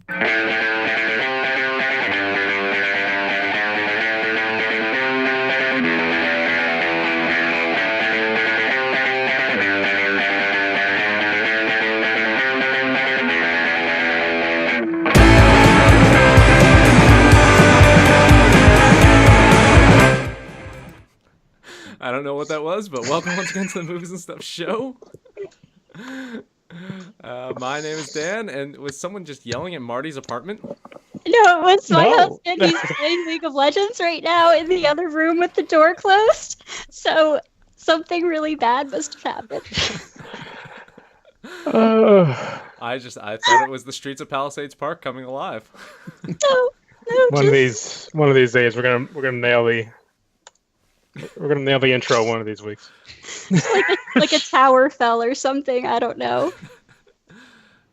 I don't know what that was, but welcome once again to the Movies and Stuff show. My name is Dan, and was someone just yelling at Marty's apartment? No, it's my husband. He's playing League of Legends right now in the other room with the door closed. So something really bad must have happened. I thought it was the streets of Palisades Park coming alive. No. One of these days, we're gonna nail the intro one of these weeks. like a tower fell or something. I don't know.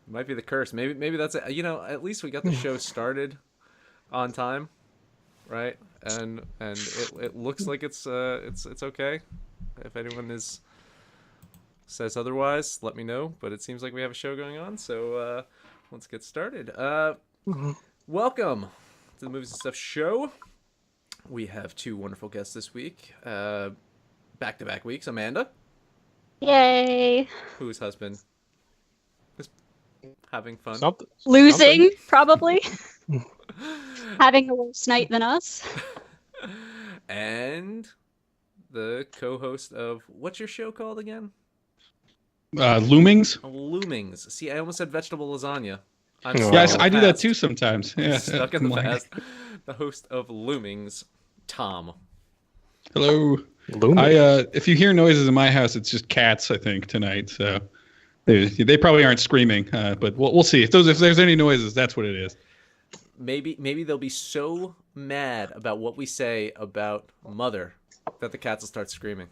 Might be the curse. Maybe that's it. You know, at least we got the show started on time, right? And it looks like it's okay. If anyone says otherwise, let me know. But it seems like we have a show going on, so let's get started. Welcome to the Movies and Stuff show. We have two wonderful guests this week. Back-to-back weeks. Amanda. Yay. Whose husband is having fun. Losing, probably. Having a worse night than us. And the co-host of, what's your show called again? Loomings. Loomings. See, I almost said vegetable lasagna. Yes, I do that too sometimes. Yeah, stuck in the past. The host of Loomings, Tom. Hello. If you hear noises in my house, it's just cats, I think, tonight. So they probably aren't screaming, but we'll see. If there's any noises, that's what it is. Maybe they'll be so mad about what we say about Mother that the cats will start screaming.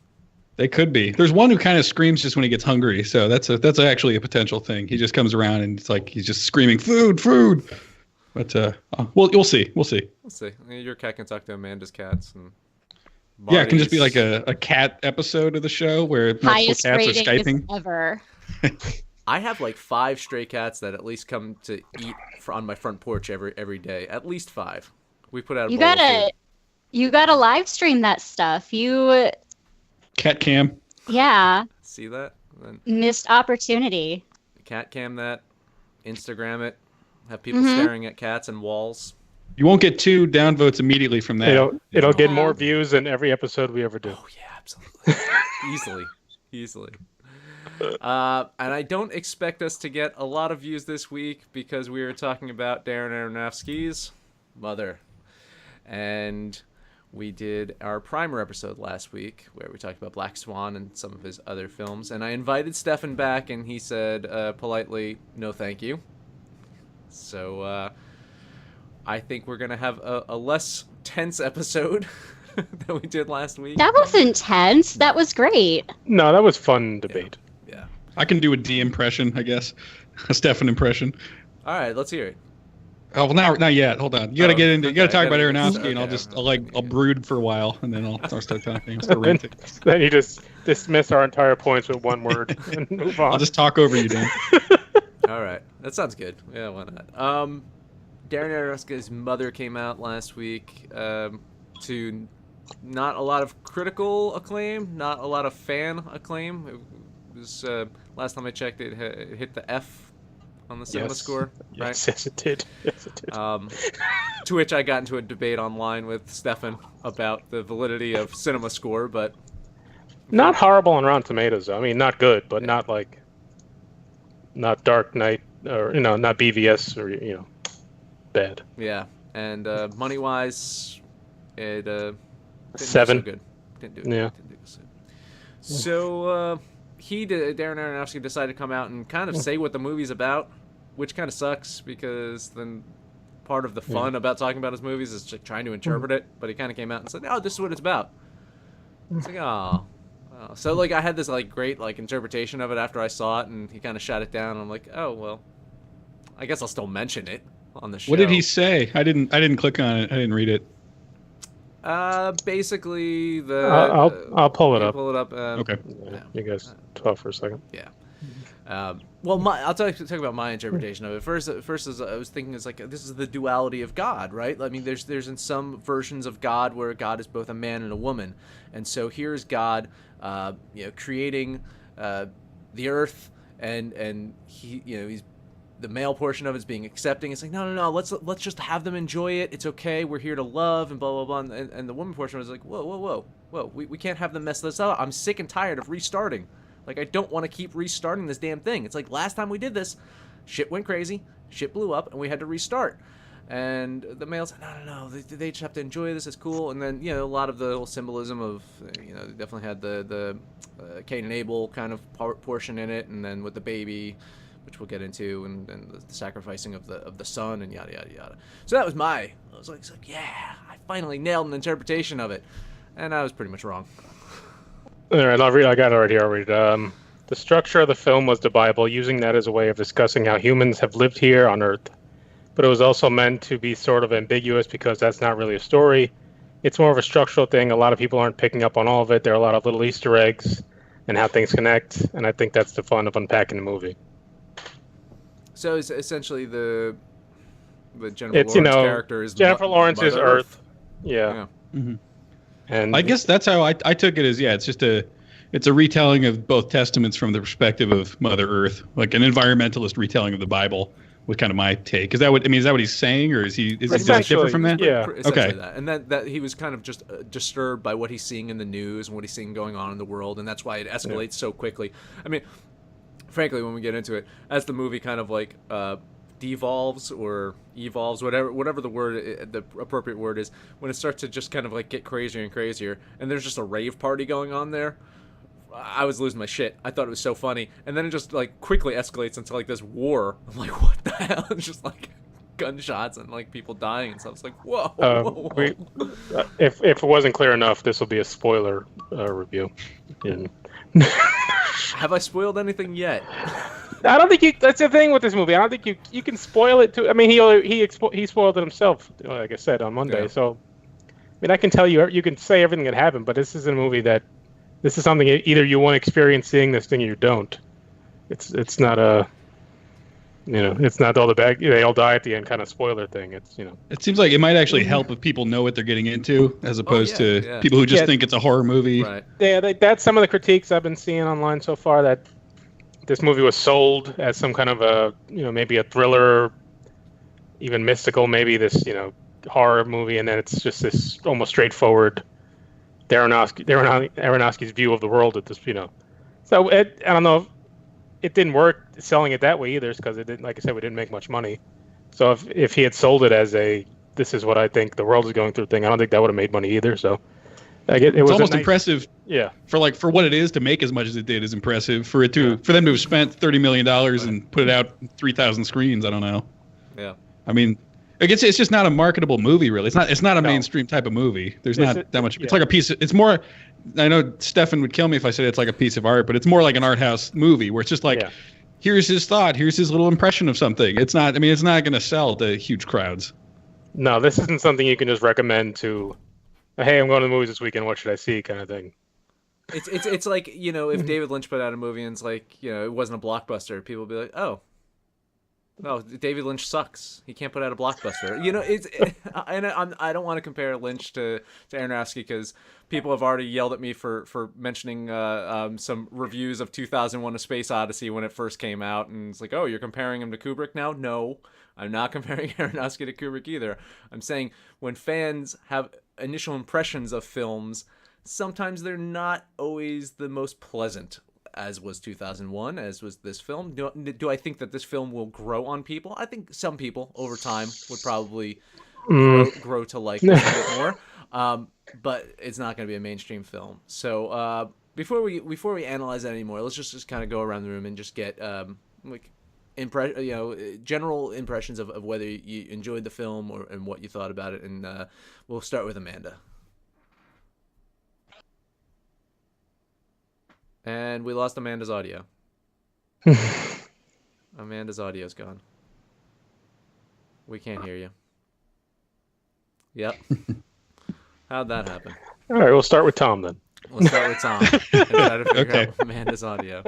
They could be. There's one who kind of screams just when he gets hungry, so that's actually a potential thing. He just comes around and it's like he's just screaming food. But we'll see. We'll see. Your cat can talk to Amanda's cats, and yeah, it can just be like a cat episode of the show where multiple cats are Skyping. Ever. I have like 5 stray cats that at least come to eat on my front porch every day. At least 5. We put out a bowl of food. You gotta live stream that stuff. Cat cam. Yeah. See that? Then missed opportunity. Cat cam that. Instagram it. Have people staring at cats and walls. You won't get 2 downvotes immediately from that. It'll get more views than every episode we ever do. Oh yeah, absolutely. Easily. And I don't expect us to get a lot of views this week because we were talking about Darren Aronofsky's Mother. And we did our primer episode last week where we talked about Black Swan and some of his other films. And I invited Stefan back and he said politely, no thank you. So I think we're going to have a less tense episode than we did last week. That wasn't tense. That was great. No, that was fun debate. Yeah. I can do a D impression, I guess. A Stefan impression. All right, let's hear it. Oh, well, not yet. Hold on. You got to get into. You got to talk about Aronofsky, okay, and I'll brood for a while, and then I'll start talking. I'll start ranting. Then you just dismiss our entire points with one word and move on. I'll just talk over you, Dan. All right, that sounds good. Yeah, why not? Darren Aronofsky's Mother came out last week to not a lot of critical acclaim, not a lot of fan acclaim. It was last time I checked, it hit the F on the cinema score, right? Yes, it did. To which I got into a debate online with Stefan about the validity of cinema score, but not horrible on Rotten Tomatoes. I mean, not good, but not Dark Knight or not BVS or bad. Yeah, and money wise, it didn't 7. do so good. Didn't do it. So Darren Aronofsky decided to come out and kind of say what the movie's about, which kind of sucks because then part of the fun about talking about his movies is just trying to interpret it. But he kind of came out and said, "Oh, this is what it's about." It's like, oh. So like I had this like great like interpretation of it after I saw it, and he kind of shot it down. And I'm like, oh well, I guess I'll still mention it on the show. What did he say? I didn't click on it. I didn't read it. Basically I'll pull it up. Pull it up. Okay. You guys talk for a second. Yeah. I'll talk about my interpretation of it. First, as I was thinking, it's like this is the duality of God, right? I mean, there's in some versions of God where God is both a man and a woman, and so here's God, creating the earth, and he, he's the male portion of it is being accepting. It's like no, let's just have them enjoy it. It's okay. We're here to love and blah blah blah. And the woman portion was like, whoa, we can't have them mess this up. I'm sick and tired of restarting. Like, I don't want to keep restarting this damn thing. It's like last time we did this, shit went crazy, shit blew up, and we had to restart. And the male said, no, they just have to enjoy this. It's cool. And then, a lot of the whole symbolism of, they definitely had the Cain and Abel kind of portion in it, and then with the baby, which we'll get into, and the sacrificing of the son, and yada yada yada. So that was I was like, yeah, I finally nailed an interpretation of it, and I was pretty much wrong. All right, I got it already. The structure of the film was the Bible, using that as a way of discussing how humans have lived here on Earth. But it was also meant to be sort of ambiguous because that's not really a story. It's more of a structural thing. A lot of people aren't picking up on all of it. There are a lot of little Easter eggs and how things connect, and I think that's the fun of unpacking the movie. So it's essentially the Jennifer Lawrence character is Jennifer Lawrence is Earth. Yeah. Mm-hmm. And I guess that's how I took it as, it's a retelling of both testaments from the perspective of Mother Earth, like an environmentalist retelling of the Bible was kind of my take. Is that what he's saying, or is he different from that? Yeah. Okay. That. And that he was kind of just disturbed by what he's seeing in the news and what he's seeing going on in the world, and that's why it escalates so quickly. I mean, frankly, when we get into it, as the movie kind of like devolves or evolves, whatever the appropriate word is, when it starts to just kind of like get crazier and crazier, and there's just a rave party going on there, I was losing my shit. I thought it was so funny, and then it just like quickly escalates into like this war. I'm like, what the hell? It's just like gunshots and like people dying and stuff. It's like, whoa. If it wasn't clear enough, this will be a spoiler review. Have I spoiled anything yet? I don't think that's the thing with this movie. I don't think you can spoil it too. I mean, he spoiled it himself, like I said, on Monday. Yeah. So, I mean, I can tell you can say everything that happened, but this is a movie that this is something either you want to experience seeing this thing or you don't. It's not a, it's not all the bad, they all die at the end kind of spoiler thing. It's, It seems like it might actually help if people know what they're getting into, as opposed to people who just think it's a horror movie. Right. Yeah, that's some of the critiques I've been seeing online so far, that this movie was sold as some kind of a, maybe a thriller, even mystical, maybe this, horror movie, and then it's just this almost straightforward Aronofsky's view of the world at this, So I don't know, it didn't work selling it that way either, because it didn't, like I said, we didn't make much money. So if he had sold it as this is what I think the world is going through thing, I don't think that would have made money either. So it was almost impressive. Yeah. For what it is to make as much as it did is impressive. For them to have spent $30 million and put it out 3,000 screens, I don't know. Yeah. I mean, I guess it's just not a marketable movie, really. It's not a mainstream type of movie. There's not that much. Yeah. It's like a piece. It's more. I know Stefan would kill me if I said it's like a piece of art, but it's more like an art house movie where it's just like, here's his thought, here's his little impression of something. It's not. I mean, it's not going to sell to huge crowds. No, this isn't something you can just recommend to. Hey, I'm going to the movies this weekend. What should I see? Kind of thing. It's like, if David Lynch put out a movie and it's like, it wasn't a blockbuster, people would be like, oh, David Lynch sucks. He can't put out a blockbuster. And I don't want to compare Lynch to Aronofsky, because people have already yelled at me for mentioning some reviews of 2001: A Space Odyssey when it first came out, and it's like, oh, you're comparing him to Kubrick now? No, I'm not comparing Aronofsky to Kubrick either. I'm saying when fans have initial impressions of films, sometimes they're not always the most pleasant, as was 2001, as was this film. Do I think that this film will grow on people? I think some people over time would probably grow to like it a bit more, but it's not going to be a mainstream film. So before we analyze that anymore, let's just kind of go around the room and just get general impressions of whether you enjoyed the film and what you thought about it, and we'll start with Amanda. And we lost Amanda's audio. Amanda's audio's gone. We can't hear you. Yep. How'd that happen? All right, we'll start with Tom then. We'll start with Tom and try to figure out Amanda's audio.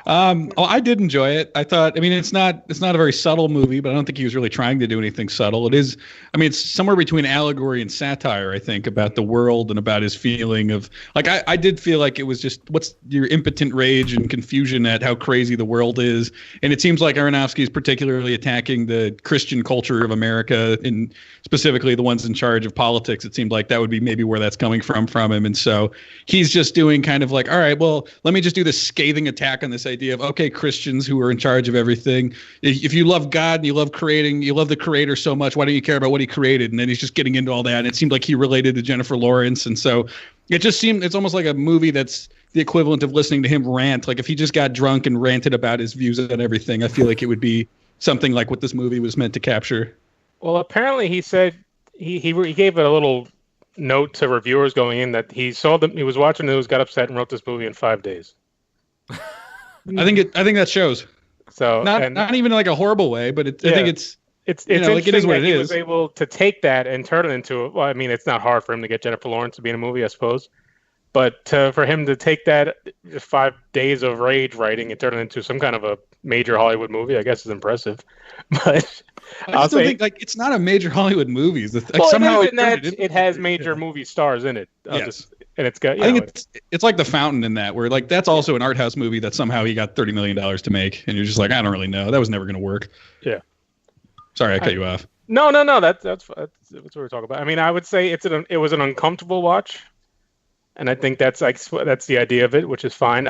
I did enjoy it. I thought, I mean, it's not a very subtle movie, but I don't think he was really trying to do anything subtle. It is, I mean, it's somewhere between allegory and satire, I think, about the world and about his feeling of, like, I did feel like it was just, what's your impotent rage and confusion at how crazy the world is. And it seems like Aronofsky is particularly attacking the Christian culture of America, and specifically the ones in charge of politics. It seemed like that would be maybe where that's coming from him. And so he's just doing kind of like, all right, well, let me just do this scathing attack on this idea of, okay, Christians who are in charge of everything. If you love God and you love creating, you love the creator so much, why don't you care about what he created? And then he's just getting into all that. And it seemed like he related to Jennifer Lawrence. And so it just seemed, it's almost like a movie that's the equivalent of listening to him rant. Like if he just got drunk and ranted about his views on everything, I feel like it would be something like what this movie was meant to capture. Well, apparently he said he gave it a little note to reviewers going in that he saw them, he was watching the news, got upset, and wrote this movie in 5 days. I think that shows. So not even like a horrible way, but I think it's interesting like it is what that it he is. was able to take that and turn it into. Well, I mean, it's not hard for him to get Jennifer Lawrence to be in a movie, I suppose. But for him to take that just 5 days of rage writing and turn it into some kind of a major Hollywood movie, I guess is impressive. But I still think like it's not a major Hollywood movie. Like, well, somehow it has major movie stars in it. Yes. And it's got. I think it's like The Fountain in that, where like that's also an art house movie that somehow he got $30 million to make, and you're just like, I don't really know. That was never going to work. Yeah. Sorry, I cut you off. No. That's what we're talking about. I mean, I would say it was an uncomfortable watch, and I think that's the idea of it, which is fine.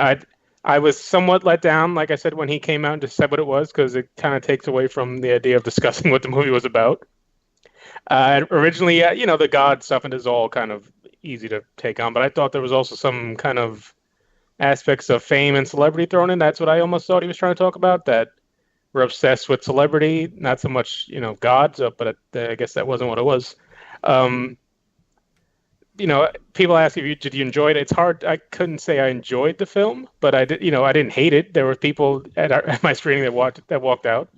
I was somewhat let down, like I said, when he came out and just said what it was, because it kind of takes away from the idea of discussing what the movie was about. Originally, the God stuff, and is all kind of easy to take on, but I thought there was also some kind of aspects of fame and celebrity thrown in. That's what I almost thought he was trying to talk about, that we're obsessed with celebrity, not so much, gods, but I guess that wasn't what it was. People ask if did you enjoy it? It's hard. I couldn't say I enjoyed the film, but I did. I didn't hate it. There were people at my screening that walked out.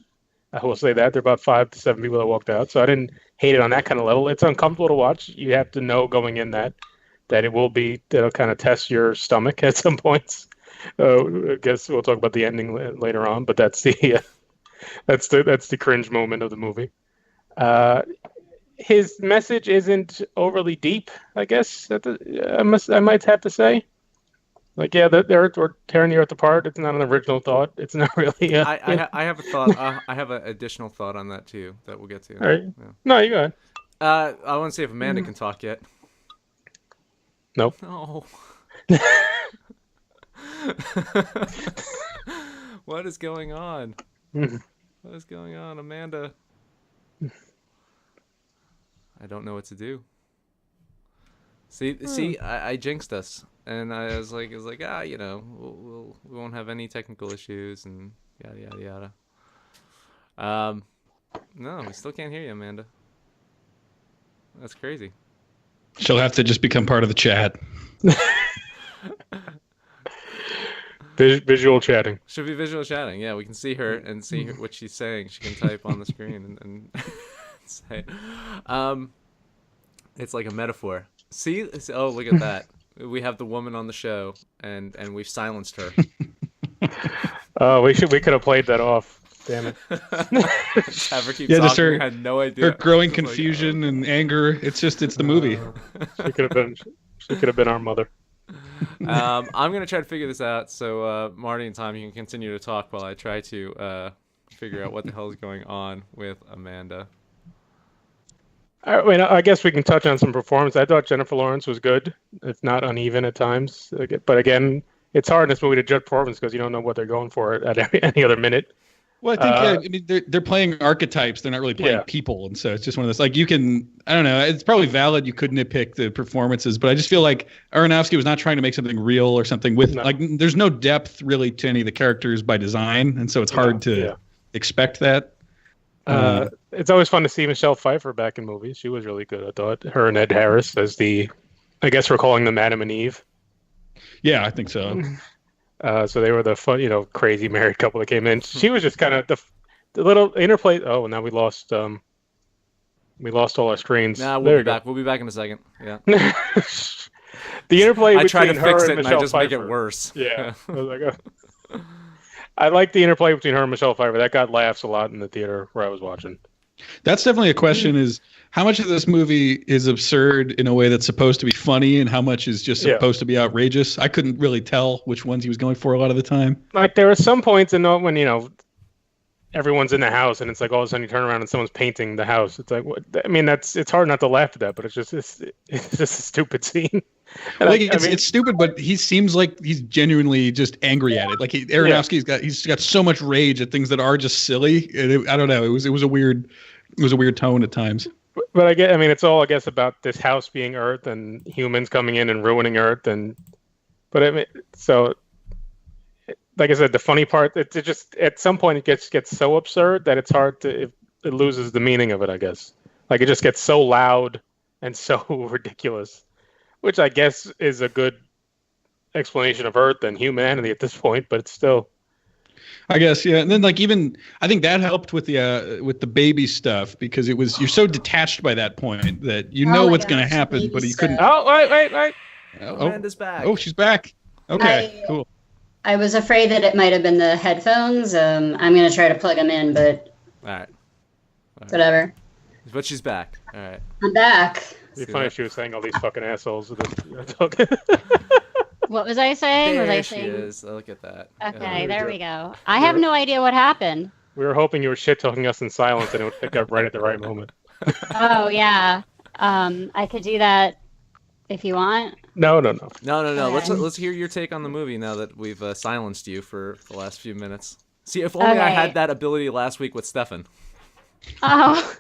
I will say that there are about 5 to 7 people that walked out, so I didn't hate it on that kind of level. It's uncomfortable to watch. You have to know going in that it'll kind of test your stomach at some points. I guess we'll talk about the ending later on, but that's the cringe moment of the movie. His message isn't overly deep, I guess. I might have to say. Like, yeah, we're tearing the earth apart. It's not an original thought. It's not really. I have a thought. I have an additional thought on that too that we'll get to. All right. Yeah. No, you go ahead. I want to see if Amanda can talk yet. Nope. No. What is going on? What is going on, Amanda? I don't know what to do. See, I jinxed us, and I was like, we won't have any technical issues, and yada yada yada. No, we still can't hear you, Amanda. That's crazy. She'll have to just become part of the chat. Visual chatting. Should be visual chatting. Yeah, we can see her and see what she's saying. She can type on the screen and say. It's like a metaphor. See? Oh, look at that. We have the woman on the show, and we've silenced her. Oh, we could have played that off. Damn it. Have her keep talking. I had no idea. Her growing confusion and anger. It's the movie. She could have been our mother. I'm gonna try to figure this out. So Marty and Tom, you can continue to talk while I try to figure out what the hell is going on with Amanda. I guess we can touch on some performance. I thought Jennifer Lawrence was good. It's not uneven at times, but again, it's hard in this movie to judge performance because you don't know what they're going for at any other minute. Well, I think they're playing archetypes. They're not really playing people, and so it's just one of those. Like I don't know. It's probably valid. You could nitpick the performances, but I just feel like Aronofsky was not trying to make something real or something with there's no depth really to any of the characters by design, and so it's hard to expect that. It's always fun to see Michelle Pfeiffer back in movies. She was really good. I thought her and Ed Harris as I guess we're calling them Adam and Eve. Yeah, I think so. So they were the fun, crazy married couple that came in. She was just kind of the little interplay. Oh, now we lost all our screens. Nah, we'll be back. We'll be back in a second. Yeah. The interplay I try to between her fix and it and I Michelle just Pfeiffer. make it worse. Yeah. I was like, I like the interplay between her and Michelle Pfeiffer. That got laughs a lot in the theater where I was watching. That's definitely a question: is how much of this movie is absurd in a way that's supposed to be funny, and how much is just supposed to be outrageous? I couldn't really tell which ones he was going for a lot of the time. Like there are some points in when everyone's in the house and it's like all of a sudden you turn around and someone's painting the house. It's like, what? I mean, it's hard not to laugh at that, but it's just a stupid scene. It's stupid, but he seems like he's genuinely just angry at it. Like Aronofsky's got so much rage at things that are just silly. I don't know. It was a weird tone at times. But it's all about this house being Earth and humans coming in and ruining Earth, like I said, the funny part, it just at some point it gets so absurd that it's hard to it loses the meaning of it. I guess like it just gets so loud and so ridiculous, which I guess is a good explanation of Earth and humanity at this point. But it's still, I guess, yeah. And then I think that helped with the baby stuff because you're so detached by that point that what's going to happen, but you couldn't. Oh, wait. Amanda's back. Oh, she's back. Okay, cool. I was afraid that it might have been the headphones. I'm going to try to plug them in, but all right. Whatever. But she's back. All right. I'm back. It'd be funny if she was saying all these fucking assholes. What was I saying? There she is. Look at that. Okay, there we go. I have no idea what happened. We were hoping you were shit-talking us in silence and it would pick up right at the right moment. Oh, yeah. I could do that if you want. No. Okay. Let's hear your take on the movie now that we've silenced you for the last few minutes. See, if only I had that ability last week with Stefan. Oh,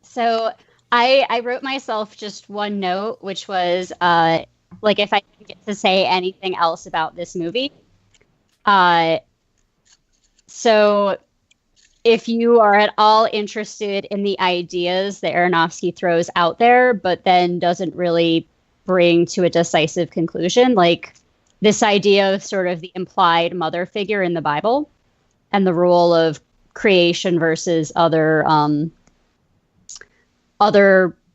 so I wrote myself just one note, which was if I didn't get to say anything else about this movie. So if you are at all interested in the ideas that Aronofsky throws out there, but then doesn't really bring to a decisive conclusion, like this idea of sort of the implied mother figure in the Bible and the role of creation versus other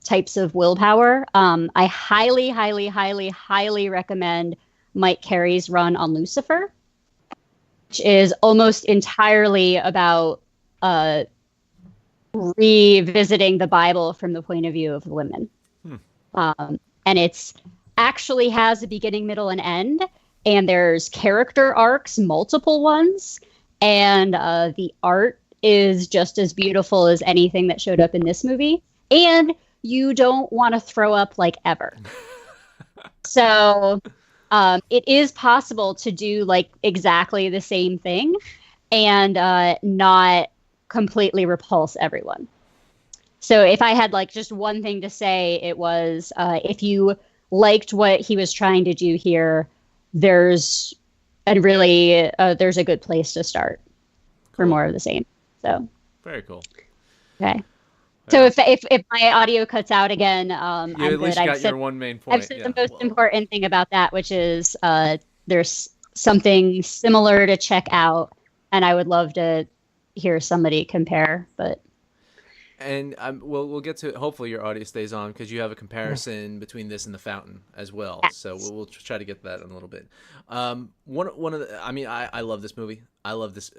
types of willpower, I highly, highly, highly, highly recommend Mike Carey's run on Lucifer, which is almost entirely about revisiting the Bible from the point of view of women. And it's actually has a beginning, middle, and end. And there's character arcs, multiple ones. And the art is just as beautiful as anything that showed up in this movie. And you don't want to throw up like ever. So it is possible to do like exactly the same thing and not completely repulse everyone. So if I had like just one thing to say, it was if you liked what he was trying to do here, there's a good place to start for more of the same. So very cool. Okay. So if my audio cuts out again, I'm at good. least got your one main point. I've said the most important thing about that, which is there's something similar to check out, and I would love to hear somebody compare. And we'll get to hopefully your audio stays on because you have a comparison between this and The Fountain as well. Yes. So we'll try to get that in a little bit. I love this movie. I love this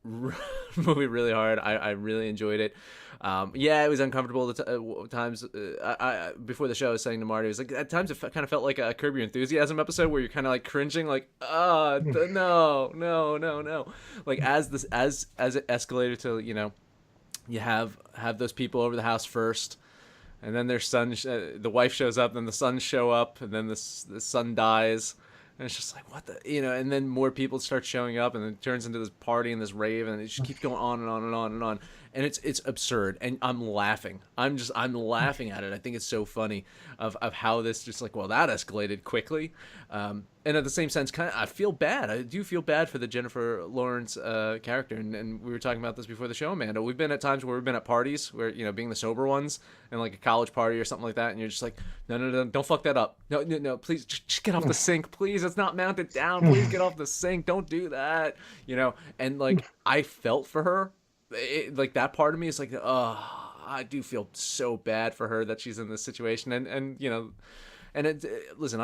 movie really hard. I really enjoyed it. It was uncomfortable at times. I before the show I was saying to Marty, it was like at times it kind of felt like a Curb Your Enthusiasm episode where you're kind of like cringing, like no. Like as it escalated to you have those people over the house first, and then their son, the wife shows up, then the sons show up, and then the son dies. And it's just like, what the, and then more people start showing up, and it turns into this party and this rave, and it just keeps going on and on and on and on. And it's absurd, and I'm laughing. I'm laughing at it. I think it's so funny of how this just like, well, that escalated quickly. And at the same sense, I feel bad. I do feel bad for the Jennifer Lawrence character, and we were talking about this before the show, Amanda. We've been at times where we've been at parties where being the sober ones, and like a college party or something like that, and you're just like, no, don't fuck that up. No, please just get off the sink, please. It's not mounted down. Please get off the sink. Don't do that. And like I felt for her. Like that part of me is like, oh, I do feel so bad for her that she's in this situation, and And listen,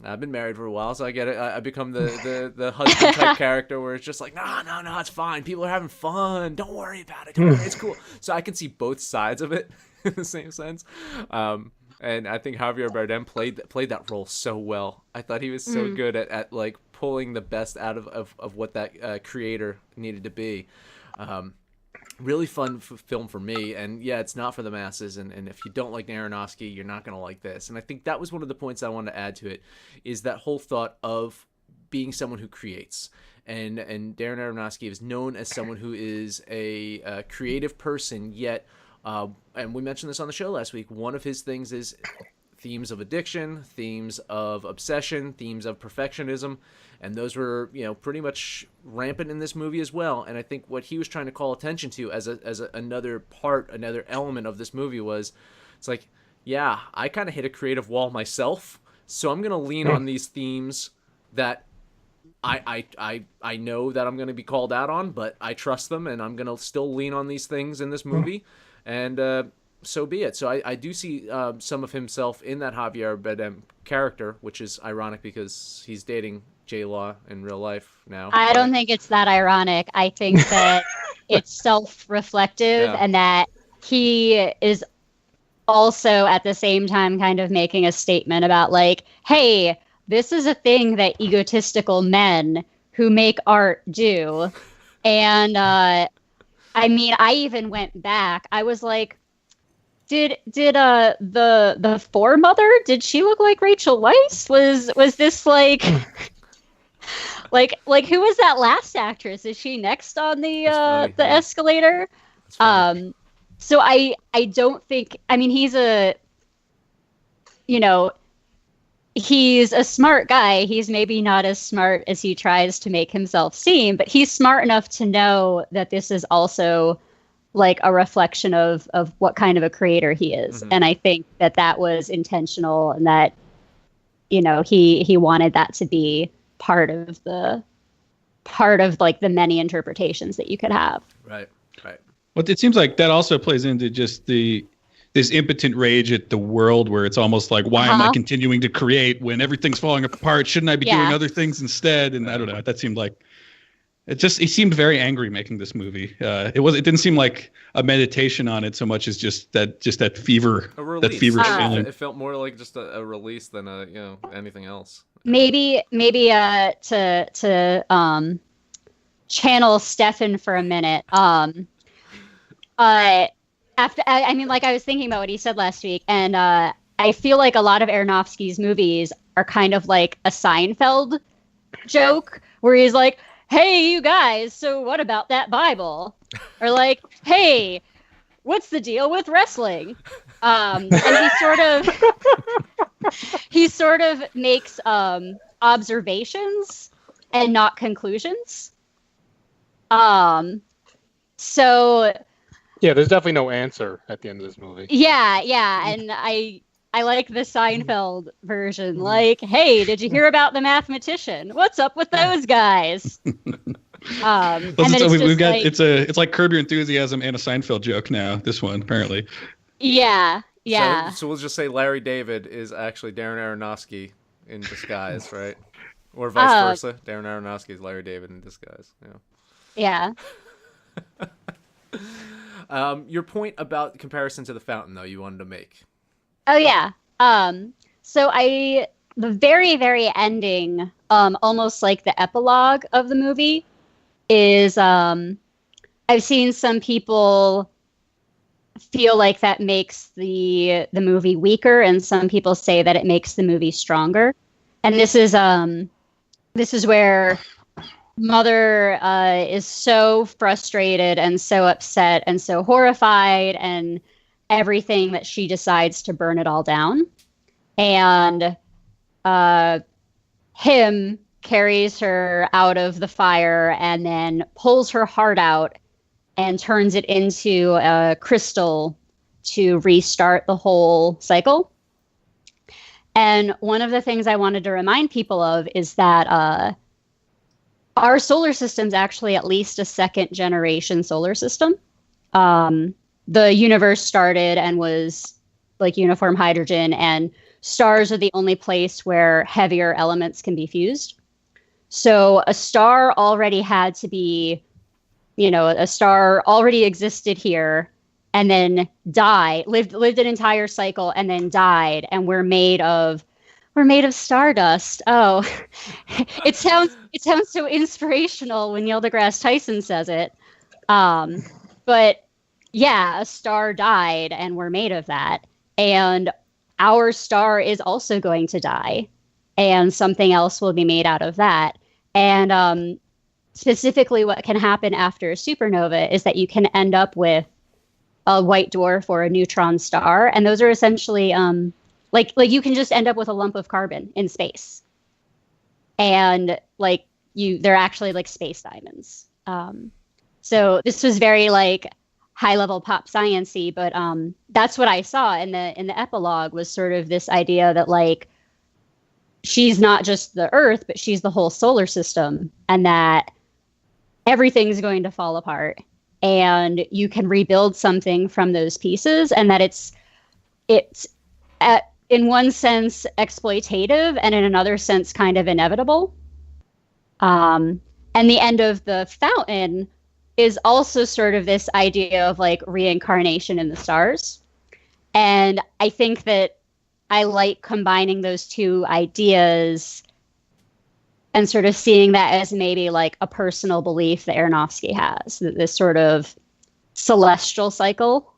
I've been married for a while, so I get it. I become the husband type character where it's just like, no, it's fine. People are having fun. Don't worry about it. Don't worry. It's cool. So I can see both sides of it in the same sense. And I think Javier Bardem played that role so well. I thought he was so good at like pulling the best out of what that creator needed to be. Really fun film for me, and yeah, it's not for the masses, and if you don't like Aronofsky, you're not going to like this. And I think that was one of the points I wanted to add to it, is that whole thought of being someone who creates. And Darren Aronofsky is known as someone who is a creative person, yet, and we mentioned this on the show last week, one of his things is themes of addiction, themes of obsession, themes of perfectionism, and those were, pretty much rampant in this movie as well. And I think what he was trying to call attention to as another element of this movie was, it's like, yeah, I kind of hit a creative wall myself, so I'm going to lean on these themes that I know that I'm going to be called out on, but I trust them, and I'm going to still lean on these things in this movie, and so be it. So I do see some of himself in that Javier Bardem character, which is ironic because he's dating J-Law in real life now. I don't think it's that ironic. I think that it's self-reflective, and that he is also at the same time kind of making a statement about like, hey, this is a thing that egotistical men who make art do. And I even went back. I was like, Did the foremother, did she look like Rachel Weisz? Was this like like who was that last actress? Is she next on the escalator? So I don't think, he's he's a smart guy. He's maybe not as smart as he tries to make himself seem, but he's smart enough to know that this is also like a reflection of what kind of a creator he is. Mm-hmm. And I think that was intentional, and that, he wanted that to be part of like the many interpretations that you could have. Right. Well, it seems like that also plays into just this impotent rage at the world, where it's almost like, why am I continuing to create when everything's falling apart? Shouldn't I be doing other things instead? And I don't know. That seemed like he seemed very angry making this movie. It didn't seem like a meditation on it so much as just that fever, that feverish feeling. It felt more like just a release than anything else. Maybe to channel Stefan for a minute. I was thinking about what he said last week, and I feel like a lot of Aronofsky's movies are kind of like a Seinfeld joke, where he's like, hey, you guys, so what about that Bible? Or like, hey, what's the deal with wrestling? And he sort of makes observations and not conclusions. So yeah, there's definitely no answer at the end of this movie. Yeah, and I like the Seinfeld version. Like, hey, did you hear about the mathematician? What's up with those guys? It's like Curb Your Enthusiasm and a Seinfeld joke now. This one, apparently. Yeah. So we'll just say Larry David is actually Darren Aronofsky in disguise, right? Or vice versa. Darren Aronofsky is Larry David in disguise. Yeah. Your point about the comparison to The Fountain, though, you wanted to make. Oh yeah. So the very, very ending, almost like the epilogue of the movie, is I've seen some people feel like that makes the movie weaker, and some people say that it makes the movie stronger. And this is where Mother is so frustrated and so upset and so horrified and everything that she decides to burn it all down. And him carries her out of the fire and then pulls her heart out and turns it into a crystal to restart the whole cycle. And one of the things I wanted to remind people of is that our solar system is actually at least a second generation solar system. The universe started and was like uniform hydrogen, and stars are the only place where heavier elements can be fused. So a star already had to be, a star already existed here and then lived an entire cycle and then died, and we're made of stardust. Oh, it sounds so inspirational when Neil deGrasse Tyson says it. But yeah, a star died and we're made of that. And our star is also going to die, and something else will be made out of that. And specifically what can happen after a supernova is that you can end up with a white dwarf or a neutron star. And those are essentially like you can just end up with a lump of carbon in space. And they're actually like space diamonds. So this was very like high level pop science-y, but that's what I saw in the epilogue, was sort of this idea that like she's not just the Earth, but she's the whole solar system, and that everything's going to fall apart and you can rebuild something from those pieces, and that it's in one sense exploitative and in another sense kind of inevitable. And the end of the fountain is also sort of this idea of like reincarnation in the stars. And I think that I like combining those two ideas and sort of seeing that as maybe like a personal belief that Aronofsky has, that this sort of celestial cycle,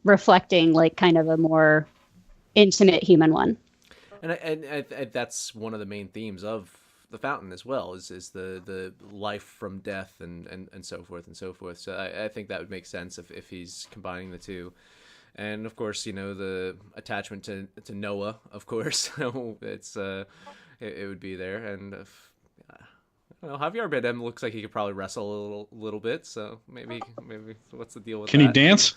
reflecting like kind of a more intimate human one. And that's one of the main themes of the fountain as well, is the life from death and so forth and so forth. So I think that would make sense if he's combining the two. And of course, the attachment to Noah, of course, it's it would be there. And I don't know, Javier Bardem looks like he could probably wrestle a little bit. So maybe what's the deal with Can that? he dance?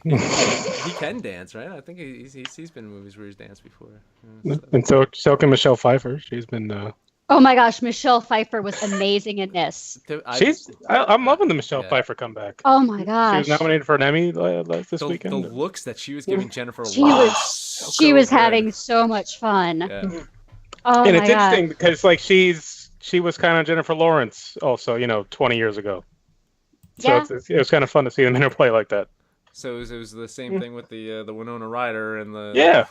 He can dance, right? I think he's been in movies where he's danced before. And so can Michelle Pfeiffer. She's been. Oh my gosh, Michelle Pfeiffer was amazing in this. I'm loving the Michelle Pfeiffer comeback. Oh my gosh. She was nominated for an Emmy this weekend. The looks that she was giving Jennifer Lawrence. She was having so much fun. Yeah. Oh and my it's God. interesting because like she was kind of Jennifer Lawrence also, 20 years ago. So Yeah. it was kind of fun to see them interplay like that. So it was the same thing with the Winona Ryder and the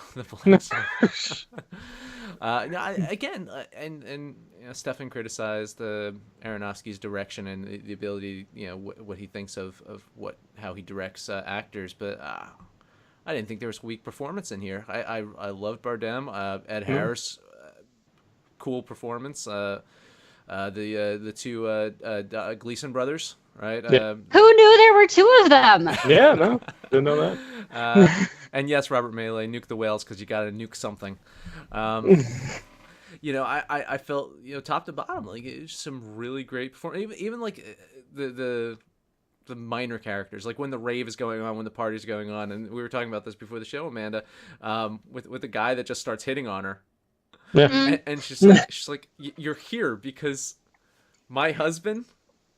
and Stefan criticized Aronofsky's direction and the ability, what he thinks of how he directs actors, but I didn't think there was weak performance in here. I loved Bardem, Ed Harris, cool performance. The two Gleason brothers. Right. Yeah. Who knew there were two of them? Yeah, no, didn't know that. And yes, Robert Maylay, nuke the whales because you got to nuke something. I felt top to bottom like it was some really great performance. Even like the minor characters, like when the rave is going on, when the party's going on, and we were talking about this before the show, Amanda, with the guy that just starts hitting on her. Yeah. And she's like, you're here because my husband,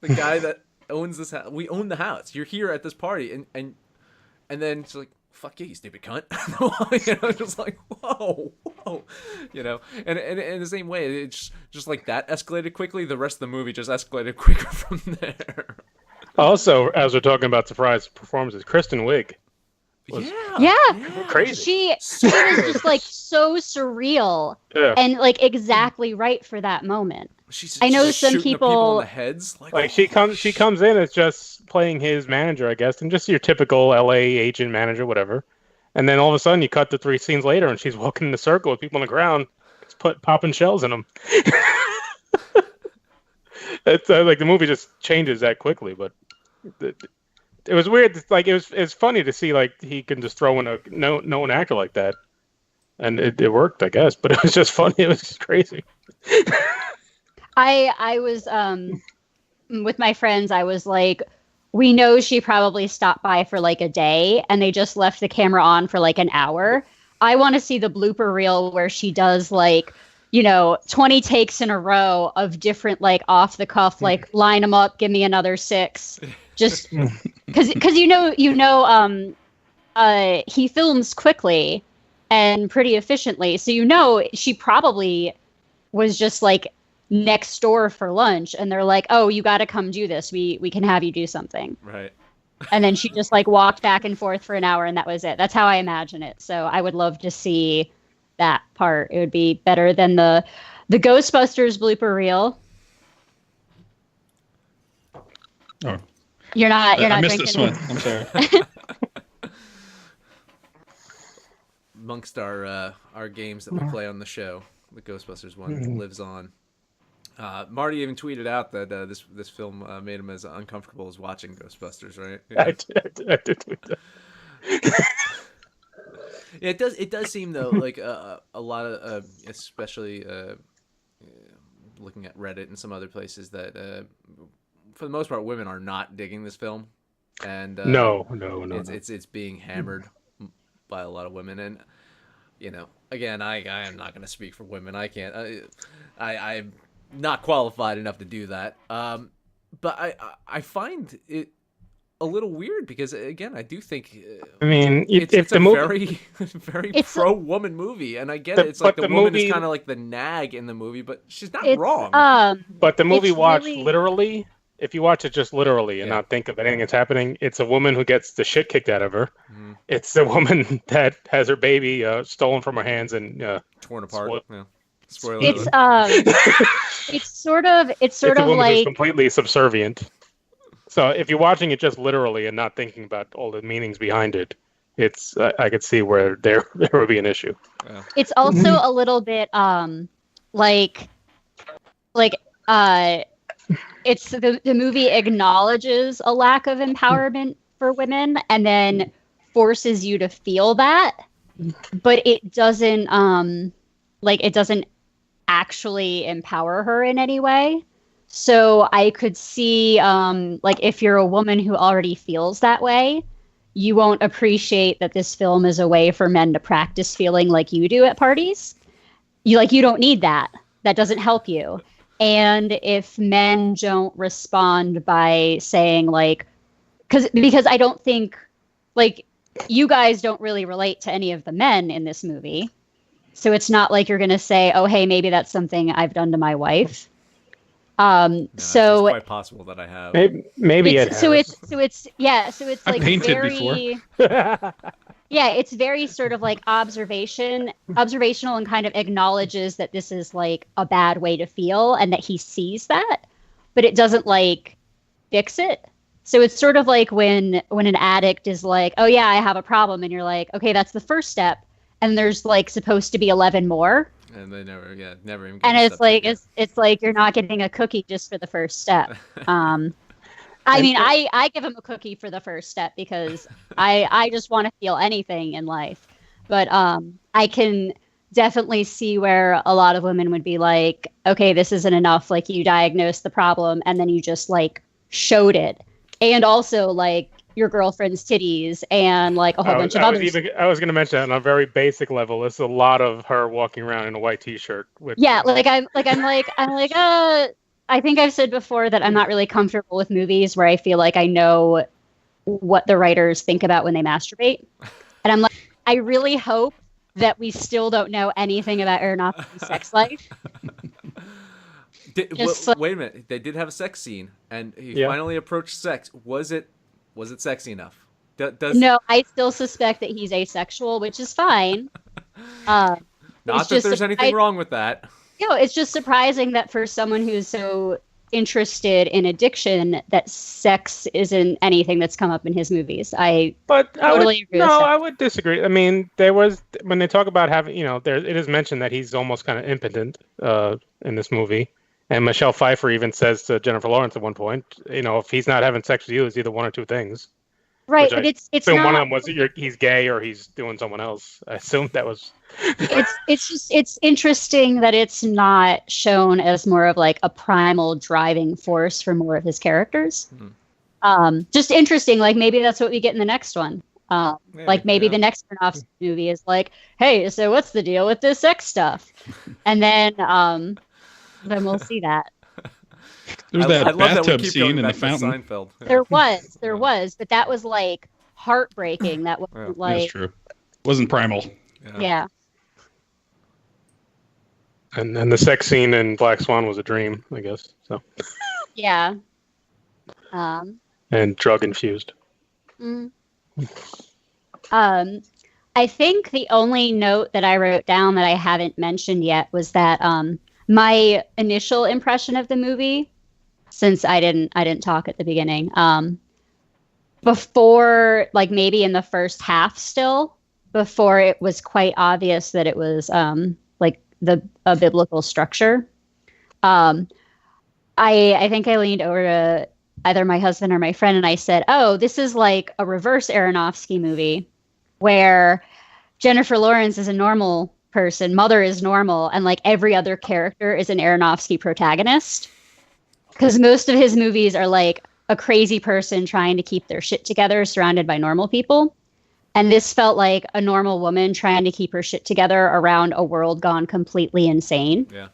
the guy that owns this house, we own the house, you're here at this party, and then she's like, fuck you stupid cunt. Just like whoa, and in the same way, it's just like that escalated quickly. The rest of the movie just escalated quicker from there. Also, as we're talking about surprise performances, Kristen Wiig was crazy. She was just like so surreal and like exactly right for that moment. I know some people in the heads. Like she comes in as just playing his manager, I guess, and just your typical LA agent manager, whatever. And then all of a sudden, you cut to 3 scenes later, and she's walking in a circle with people on the ground, popping shells in them. It's like the movie just changes that quickly, but it was weird. Like it's funny to see like he can just throw in a known actor like that, and it worked, I guess. But it was just funny. It was just crazy. I was with my friends. I was like, we know she probably stopped by for like a day, and they just left the camera on for like an hour. I want to see the blooper reel where she does like 20 takes in a row of different like off the cuff, like line them up, give me another 6, just because he films quickly, and pretty efficiently. So she probably was just like next door for lunch, and they're like, "Oh, you got to come do this. We can have you do something." Right. And then she just like walked back and forth for an hour, and that was it. That's how I imagine it. So I would love to see that part. It would be better than the Ghostbusters blooper reel. Oh, you're not. I missed drinking this one. I'm sorry. Amongst our games that we play on the show, the Ghostbusters one lives on. Marty even tweeted out that this film made him as uncomfortable as watching Ghostbusters, right? Yeah. I did tweet that. Yeah, it does seem though like a lot of especially looking at Reddit and some other places that for the most part women are not digging this film, and no. It's being hammered by a lot of women, and again I am not going to speak for women. I can't. I'm not qualified enough to do that. But I find it a little weird because again I do think it's a movie very pro woman movie, and I get it. It's like the woman is kind of like the nag in the movie, but she's not wrong. But the movie watched literally. If you watch it just literally and not think of anything that's happening, it's a woman who gets the shit kicked out of her. Mm-hmm. It's a woman that has her baby stolen from her hands and torn apart. Spoiler. It's sort of like completely subservient. So if you're watching it just literally and not thinking about all the meanings behind it, it's I could see where there would be an issue. Yeah. It's also a little bit it's the movie acknowledges a lack of empowerment for women and then forces you to feel that, but it doesn't actually empower her in any way. So I could see if you're a woman who already feels that way, you won't appreciate that this film is a way for men to practice feeling like you do at parties. You don't need that. That doesn't help you. And if men don't respond by saying because I don't think you guys don't really relate to any of the men in this movie. So it's not like you're going to say, oh, hey, maybe that's something I've done to my wife. No, so it's quite possible that I have. Maybe it's like very, yeah, it's very sort of like observational and kind of acknowledges that this is like a bad way to feel and that he sees that, but it doesn't fix it. So it's sort of like when an addict is like, oh yeah, I have a problem. And you're like, okay, that's the first step. And there's supposed to be 11 more. And they never even. And it's like it's like you're not getting a cookie just for the first step. I mean, I give him a cookie for the first step because I just want to feel anything in life. But I can definitely see where a lot of women would be like, okay, this isn't enough. You diagnosed the problem and then you just showed it, and also your girlfriend's titties and a whole bunch of others. I was going to mention that on a very basic level. It's a lot of her walking around in a white T-shirt. With, I think I've said before that I'm not really comfortable with movies where I feel like I know what the writers think about when they masturbate, and I'm like, I really hope that we still don't know anything about Aronofsky's sex life. Wait a minute, they did have a sex scene, and he finally approached sex. Was it sexy enough? No, I still suspect that he's asexual, which is fine. Not that there's anything wrong with that. No, it's just surprising that for someone who's so interested in addiction, that sex isn't anything that's come up in his movies. I would disagree. I mean, there was, when they talk about having, it is mentioned that he's almost kind of impotent in this movie. And Michelle Pfeiffer even says to Jennifer Lawrence at one point, if he's not having sex with you, it's either one or two things. Right, but it's not. One of them was he's gay or he's doing someone else. I assume that was. It's interesting that it's not shown as more of a primal driving force for more of his characters. Mm-hmm. Just interesting. Maybe that's what we get in the next one. Maybe the next Aronofsky movie is hey, so what's the deal with this sex stuff? And then we'll see that. There's that bathtub scene in the fountain. There was, but that was heartbreaking. That wasn't That's true. Wasn't primal. Yeah. And the sex scene in Black Swan was a dream, I guess. So. Yeah. And drug infused. Mm. I think the only note that I wrote down that I haven't mentioned yet was that my initial impression of the movie, since I didn't talk at the beginning, before, like, maybe in the first half still, before it was quite obvious that it was like a biblical structure. I think I leaned over to either my husband or my friend and I said, "Oh, this is like a reverse Aronofsky movie where Jennifer Lawrence is a normal person, Mother is normal, and like every other character is an Aronofsky protagonist." Because most of his movies are like a crazy person trying to keep their shit together surrounded by normal people. And this felt like a normal woman trying to keep her shit together around a world gone completely insane. Yeah.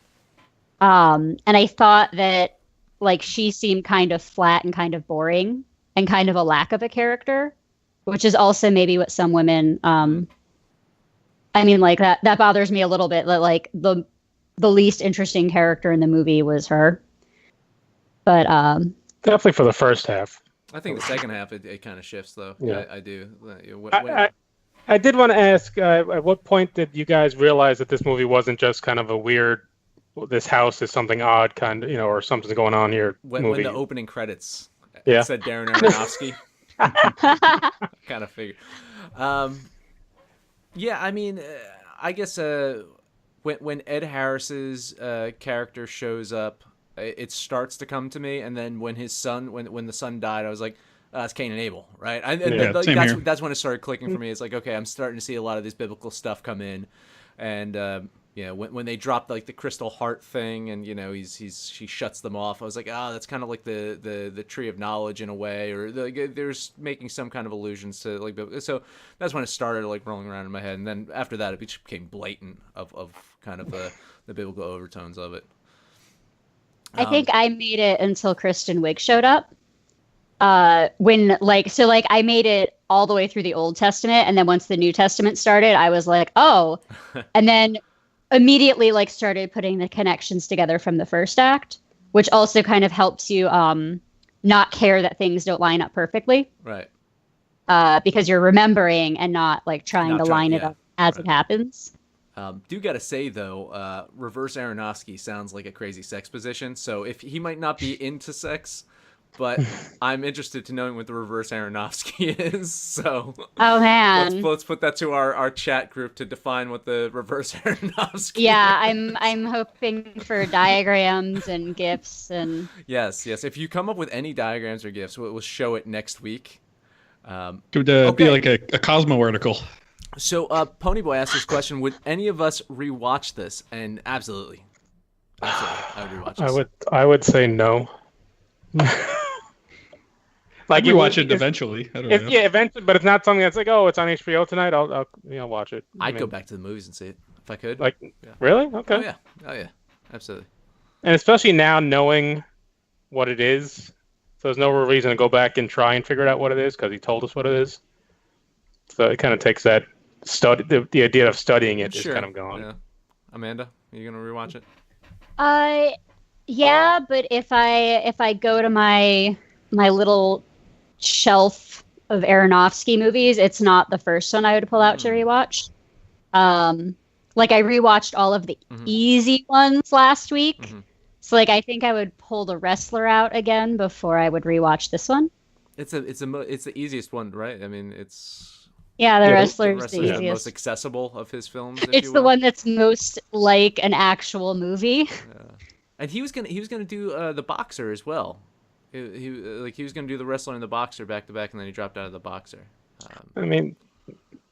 And I thought that, like, she seemed kind of flat and kind of boring and kind of a lack of a character, which is also maybe what some women, I mean, like, that bothers me a little bit, that, like, the least interesting character in the movie was her. But definitely for the first half. I think the second half it kind of shifts though. Yeah, I do. I did want to ask, at what point did you guys realize that this movie wasn't just kind of a weird, this house is something odd kind of, or something's going on here when movie? the opening credits said Darren Aronofsky. Kind of figured. Yeah, I mean, I guess when Ed Harris's character shows up, it starts to come to me, and then when his son, when the son died, I was like, it's Cain and Abel, right? That's when it started clicking for me. It's like, okay, I'm starting to see a lot of this biblical stuff come in, and when they dropped like the crystal heart thing, and she shuts them off, I was like, that's kind of like the tree of knowledge in a way, or there's making some kind of allusions to like, so that's when it started like rolling around in my head, and then after that it became blatant of kind of the biblical overtones of it. I think I made it until Kristen Wiig showed up. I made it all the way through the Old Testament, and then once the New Testament started, I was like, oh, and then immediately like started putting the connections together from the first act, which also kind of helps you not care that things don't line up perfectly, right? Because you're remembering and not like trying to line it up as it happens. Do gotta say though, reverse Aronofsky sounds like a crazy sex position. So if he might not be into sex, but I'm interested to knowing what the reverse Aronofsky is. So oh man, let's put that to our chat group to define what the reverse Aronofsky. Yeah, I'm hoping for diagrams and GIFs and. Yes. If you come up with any diagrams or GIFs, we'll show it next week. Could be like a Cosmo article. So, Ponyboy asked this question: would any of us rewatch this? And absolutely, I would rewatch this. I would say no. Like you watch it eventually. I don't know. Yeah, eventually, but it's not something that's like, oh, it's on HBO tonight. I'll watch it. I'd go back to the movies and see it if I could. Like, really? Okay. Oh yeah, absolutely. And especially now knowing what it is, so there's no real reason to go back and try and figure out what it is because he told us what it is. So it kind of takes that the idea of studying it is kind of gone. Yeah. Amanda, are you gonna rewatch it? Yeah, but if I go to my little shelf of Aronofsky movies, it's not the first one I would pull out to rewatch. Like I rewatched all of the easy ones last week, so like I think I would pull The Wrestler out again before I would rewatch this one. It's the easiest one, right? I mean, it's. Yeah, The Wrestler's the Wrestler's easiest. The most accessible of his films. It's the one that's most like an actual movie. Yeah. And he was gonna do The Boxer as well. He was gonna do The Wrestler and The Boxer back to back, and then he dropped out of The Boxer. I mean,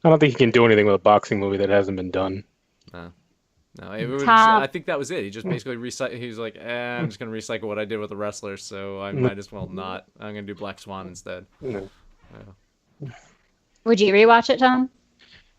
I don't think he can do anything with a boxing movie that hasn't been done. No, I think that was it. He just basically he was like, I'm just gonna recycle what I did with The Wrestler, so I might as well not. I'm gonna do Black Swan instead. No. Yeah. Would you rewatch it, Tom?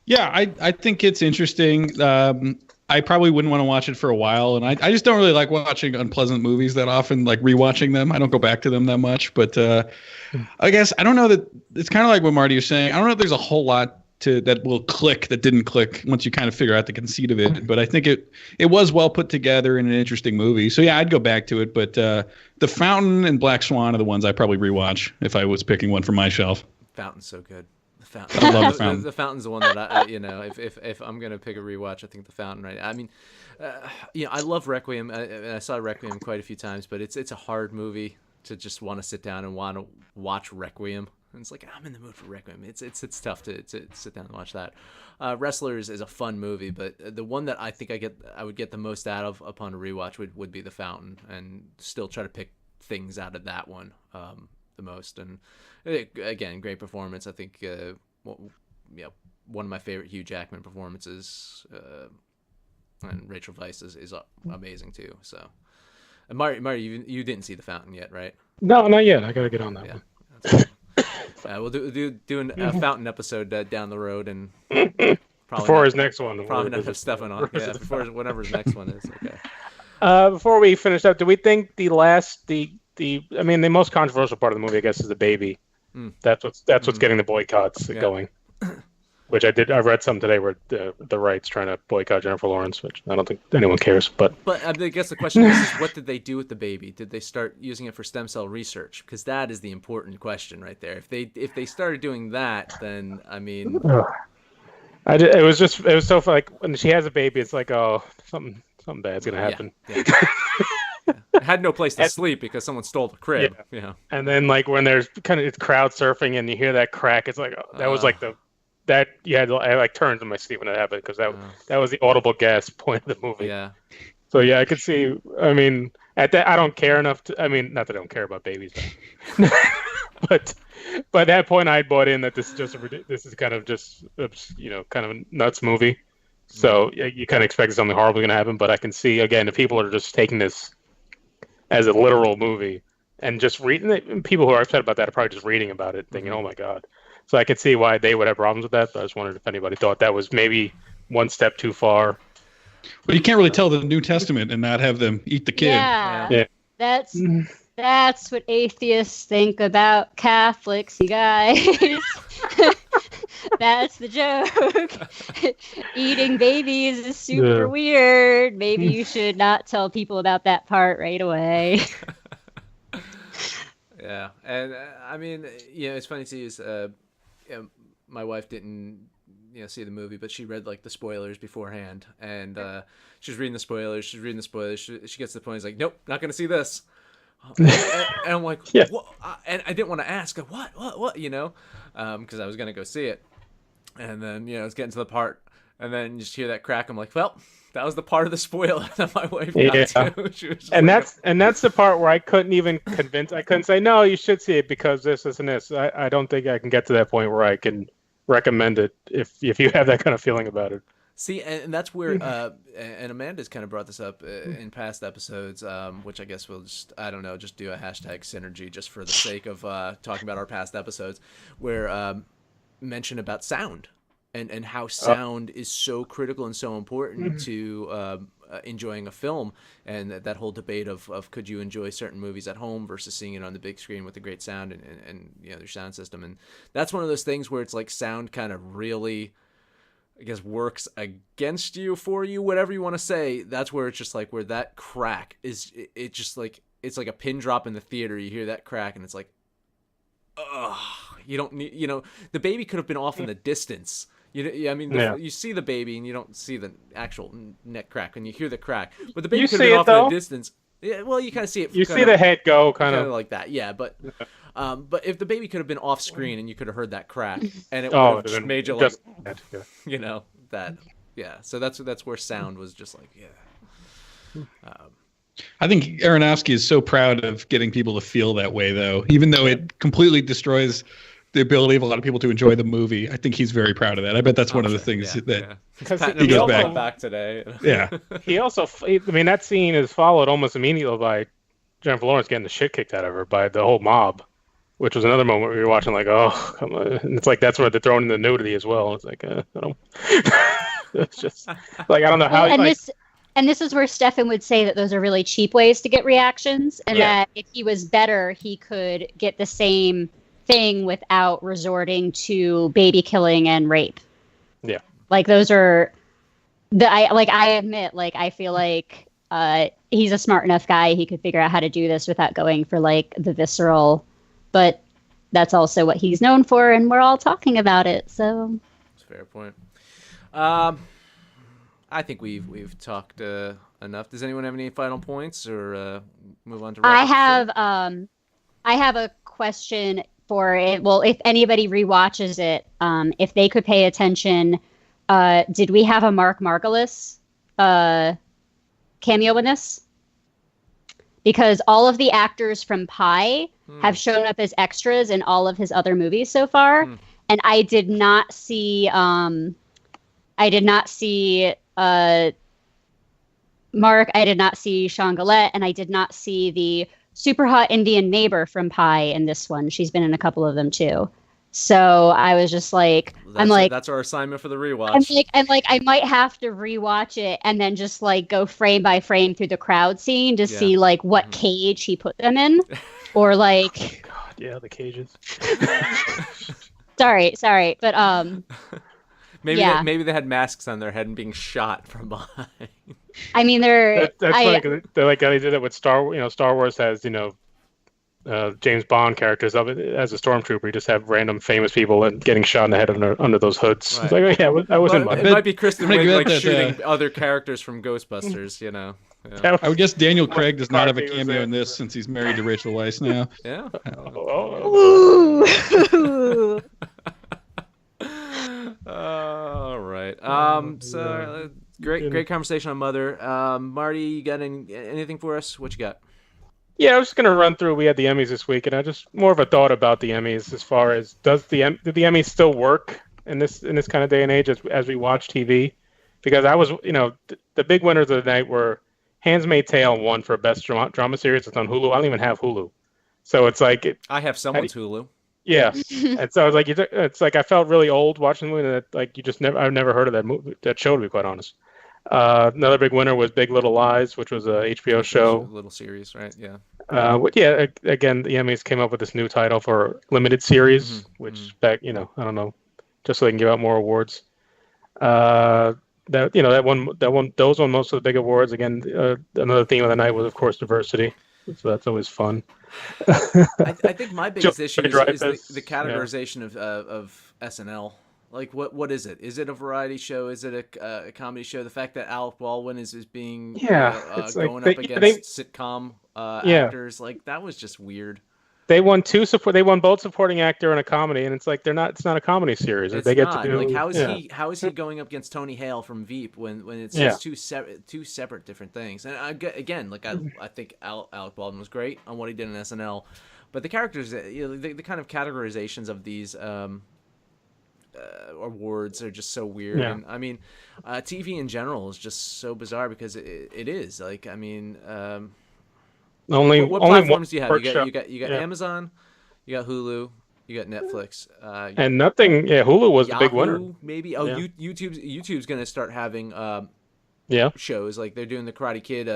Yeah, I think it's interesting. I probably wouldn't want to watch it for a while, and I just don't really like watching unpleasant movies that often, like rewatching them. I don't go back to them that much, but I guess I don't know that it's kind of like what Marty was saying. I don't know if there's a whole lot that will click that didn't click once you kind of figure out the conceit of it. But I think it was well put together and an interesting movie. So yeah, I'd go back to it. But The Fountain and Black Swan are the ones I probably rewatch if I was picking one from my shelf. Fountain's so good. The Fountain. I love The Fountain. The Fountain's the one that I if I'm gonna pick a rewatch, I think The Fountain. Right. I mean, I love Requiem. I saw Requiem quite a few times, but it's a hard movie to just want to sit down and want to watch Requiem. And it's like, I'm in the mood for Requiem. It's tough to sit down and watch that. Wrestlers is a fun movie, but the one that I think I would get the most out of upon a rewatch would be The Fountain, and still try to pick things out of that one the most. And again, great performance. I think one of my favorite Hugh Jackman performances, and Rachel Weisz is amazing too. So, and Mario, you didn't see The Fountain yet, right? No, not yet. I gotta get on that one. That's we'll do a Fountain episode down the road, and probably before his next one. Probably not have Stefan on. Yeah, before whatever his next one is. Okay. Before we finish up, do we think the most controversial part of the movie, I guess, is the baby. That's what's getting the boycotts going. Which I read some today where the right's trying to boycott Jennifer Lawrence, which I don't think anyone cares. But I guess the question is what did they do with the baby? Did they start using it for stem cell research? Because that is the important question right there. If they started doing that, then I mean, it was so like when she has a baby, it's like, oh, something bad's gonna happen. Yeah. I had no place to sleep because someone stole the crib. Yeah. And then like when there's kind of crowd surfing and you hear that crack, it's like that was like I like turned in my seat when it happened because that was the audible gasp point of the movie. Yeah. So yeah, I could see. I mean, at that I don't care enough to. I mean, not that I don't care about babies, but at that point I bought in that this is kind of just kind of a nuts movie. So you kind of expect something horrible going to happen, but I can see again if people are just taking this as a literal movie and just reading. People who are upset about that are probably just reading about it, thinking, "Oh my god." So I could see why they would have problems with that, but I just wondered if anybody thought that was maybe one step too far. But you can't really tell the New Testament and not have them eat the kid. Yeah. That's what atheists think about Catholics, you guys. That's the joke. Eating babies is super weird. Maybe you should not tell people about that part right away. Yeah, and I mean, it's funny to use. My wife didn't, see the movie, but she read like the spoilers beforehand, and she's reading the spoilers. She gets to the point. She's like, "Nope, not gonna see this." And I'm like, "What?" And I didn't want to ask, "What?" Because I was gonna go see it, and then it's getting to the part, and then you just hear that crack. I'm like, "Well, that was the part of the spoiler that my wife got to." She was that's the part where I couldn't even convince. I couldn't say no, you should see it because this and this. I don't think I can get to that point where I can recommend it if you have that kind of feeling about it. See, and that's where and Amanda's kind of brought this up in past episodes, which I guess we'll just do a hashtag synergy just for the sake of talking about our past episodes, where mention about sound. And how sound is so critical and so important to enjoying a film, and that whole debate of could you enjoy certain movies at home versus seeing it on the big screen with the great sound and their sound system. And that's one of those things where it's like sound kind of really, I guess, works against you, for you, whatever you want to say. That's where it's just like where that crack is. It just like it's like a pin drop in the theater. You hear that crack and it's like, ugh. You don't need, the baby could have been off in the distance. You see the baby and you don't see the actual neck crack, and you hear the crack. But the baby could have been off in the distance. Yeah, well, you kind of see it. You see the head go kind of like that. Yeah, but if the baby could have been off screen and you could have heard that crack, and it would have just made you like, that. Yeah. So that's where sound was just like, I think Aronofsky is so proud of getting people to feel that way, though, even though it completely destroys the ability of a lot of people to enjoy the movie. I think he's very proud of that. I bet that's one of the things that he goes back today. Yeah. He also, that scene is followed almost immediately by Jennifer Lawrence getting the shit kicked out of her by the whole mob, which was another moment we were watching like, oh, come on. And it's like, that's where they're throwing in the nudity as well. It's like, I don't, it's just like, I don't know how. And this is where Stefan would say that those are really cheap ways to get reactions, and that if he was better, he could get the same thing without resorting to baby killing and rape. Yeah. Like those are I admit, like I feel like he's a smart enough guy. He could figure out how to do this without going for like the visceral, but that's also what he's known for, and we're all talking about it. So that's a fair point. I think we've talked enough. Does anyone have any final points, or move on to? I have a question for it. Well, if anybody rewatches it, if they could pay attention, did we have a Mark Margolis cameo in this? Because all of the actors from Pi have shown up as extras in all of his other movies so far, and I did not see Mark, I did not see Sean Gillette, and I did not see the super hot Indian neighbor from Pi in this one. She's been in a couple of them too. So I was just like, that's our assignment for the rewatch. I'm like, I might have to rewatch it and then just like go frame by frame through the crowd scene to see like what cage he put them in, or like. Oh God, yeah, the cages. sorry, but maybe they had masks on their head and being shot from behind. I mean, that's funny 'cause they're like they did it with Star Wars has James Bond characters of it as a stormtrooper. You just have random famous people and getting shot in the head under those hoods. Right. It's like, oh, yeah, I was in It might be Kristen Wiig like shooting other characters from Ghostbusters. Yeah. I would guess Daniel Craig does not have a cameo in this since he's married to Rachel Weisz now. Yeah. All right. So great conversation on Mother. Marty, you got anything for us? What you got? Yeah, I was just gonna run through. We had the Emmys this week, and I just more of a thought about the Emmys as far as do the Emmys still work in this kind of day and age as we watch TV? Because I was, the big winners of the night were Handmaid's Tale won for best drama series. It's on Hulu. I don't even have Hulu, so it's like I have someone's Hulu. Yeah, and so I was like, it's like I felt really old watching the movie. That like I've never heard of that show, to be quite honest. Another big winner was Big Little Lies, which was a HBO show. Little series, right? Yeah. Again, the Emmys came up with this new title for limited series, which back, I don't know, just so they can give out more awards. Those won most of the big awards. Again, another theme of the night was, of course, diversity. So that's always fun. I think my biggest issue is the categorization of SNL. Like, what is it? Is it a variety show? Is it a comedy show? The fact that Alec Baldwin is being going up against sitcom actors, like that was just weird. They won both supporting actor and a comedy, and it's like it's not a comedy series. It's they get not. to do like how is he going up against Tony Hale from Veep when it's just two separate different things? And again, I think Alec Baldwin was great on what he did in SNL, but the characters, the kind of categorizations of these awards are just so weird. Yeah. And I mean, TV in general is just so bizarre because it is like, I mean, what platforms do you have? You got Amazon, you got Hulu, you got Netflix, and nothing. Yeah, Hulu was the big winner. Maybe YouTube's gonna start having shows like they're doing the Karate Kid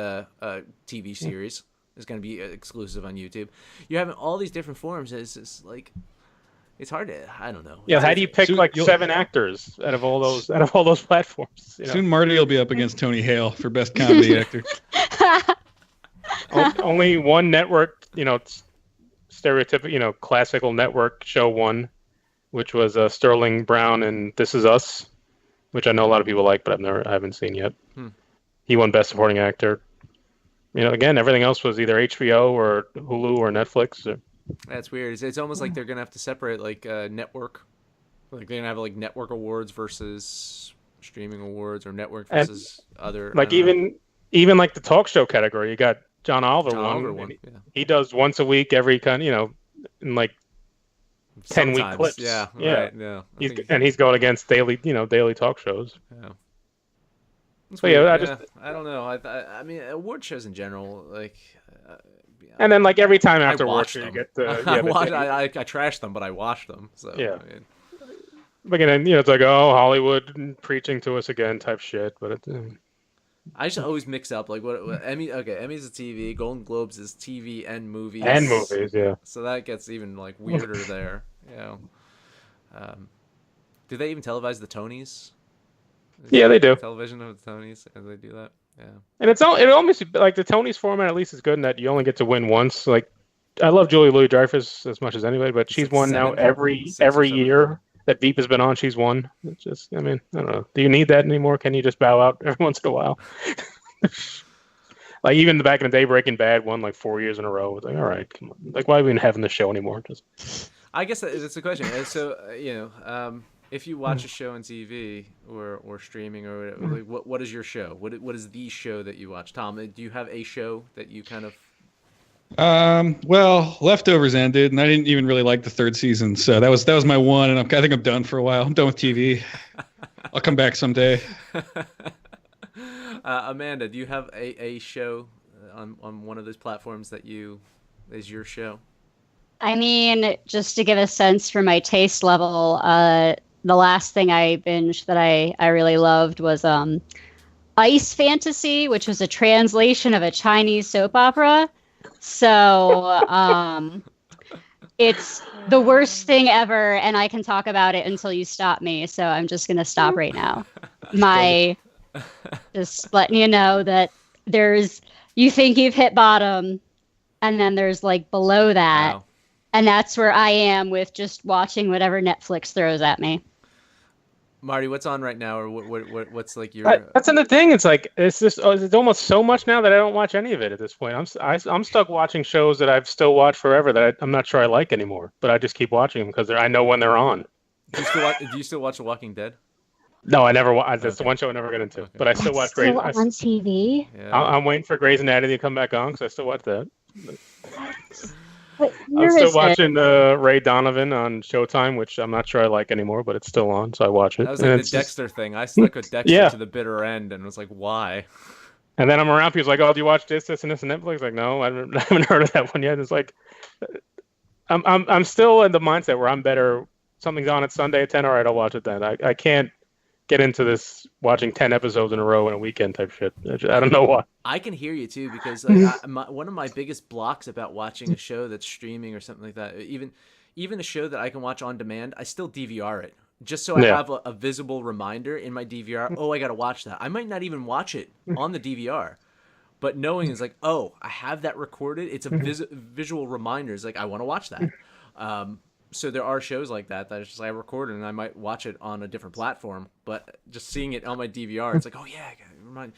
TV series. It's gonna be exclusive on YouTube. You have all these different forms. It's just like. It's hard to, I don't know. Yeah, how do you pick seven actors out of all those platforms? Soon Marty will be up against Tony Hale for best comedy actor. Only one network, stereotypical, classical network show won, which was Sterling Brown and This Is Us, which I know a lot of people like, but I haven't seen yet. He won best supporting actor. Again, everything else was either HBO or Hulu or Netflix. That's weird. It's almost like they're gonna have to separate network, like they're gonna have like network awards versus streaming awards, or network versus other. Like even like the talk show category, you got John Oliver won. He does once a week, every kind, in like 10-week clips. Yeah. Right, yeah. He's going against daily talk shows. Yeah. So I don't know. I mean, award shows in general, like. And then, like every time after work, you get I trash them, but I watch them. So yeah. I mean. But again, it's like, oh, Hollywood preaching to us again type shit. But I just always mix up like what Emmy. Okay, Emmys is TV. Golden Globes is TV and movies. And movies, yeah. So that gets even like weirder there. Do they even televise the Tonys? Yeah, they do. Television of the Tonys, and they do that. Yeah. And it almost like the Tonys format at least is good in that you only get to win once. Like, I love Julie Louis-Dreyfus as much as anybody, but she's won now every year that Veep has been on. She's won. It's just, I mean, I don't know. Do you need that anymore? Can you just bow out every once in a while? Like, even back in the day, Breaking Bad won like 4 years in a row. It's like, all right, come on. Like, why are we even having the show anymore? Just. I guess that's the question. So, if you watch a show on TV or streaming or whatever, like, what is your show? What is the show that you watch? Tom, do you have a show that you kind of? Well, Leftovers ended, and I didn't even really like the third season, so that was my one, and I think I'm done for a while. I'm done with TV. I'll come back someday. Amanda, do you have a show on one of those platforms that is your show? I mean, just to give a sense for my taste level, the last thing I binged that I really loved was Ice Fantasy, which was a translation of a Chinese soap opera. So it's the worst thing ever, and I can talk about it until you stop me. So I'm just going to stop right now. Just letting you know that you think you've hit bottom, and then there's like below that. Wow. And that's where I am with just watching whatever Netflix throws at me. Marty, what's on right now, or what's like your? That's another thing. It's like it's almost so much now that I don't watch any of it at this point. I'm stuck watching shows that I've still watched forever that I'm not sure I like anymore, but I just keep watching them because I know when they're on. Do you still watch The Walking Dead? No, I never. That's the one show I never get into. Okay. But I still watch Grey's on TV. Yeah. I'm waiting for Grey's Anatomy to come back on because I still watch that. I'm still watching Ray Donovan on Showtime, which I'm not sure I like anymore, but it's still on, so I watch it. That was like the Dexter thing. I stuck with Dexter to the bitter end and was like, why? And then I'm around people's like, oh, do you watch this, and this, and Netflix? Like, no, I haven't heard of that one yet. It's like, I'm still in the mindset where I'm better. Something's on at Sunday at 10, all right, I'll watch it then. I can't get into this watching 10 episodes in a row in a weekend type shit. I don't know why. I can hear you too, because like, one of my biggest blocks about watching a show that's streaming or something like that, even a show that I can watch on demand, I still DVR it just so I have a visible reminder in my DVR. Oh, I got to watch that. I might not even watch it on the DVR, but knowing is like, oh, I have that recorded. It's a visual reminder. It's like, I want to watch that. So there are shows like that it's just I record it and I might watch it on a different platform, but just seeing it on my DVR, it's like, oh yeah, I gotta remind.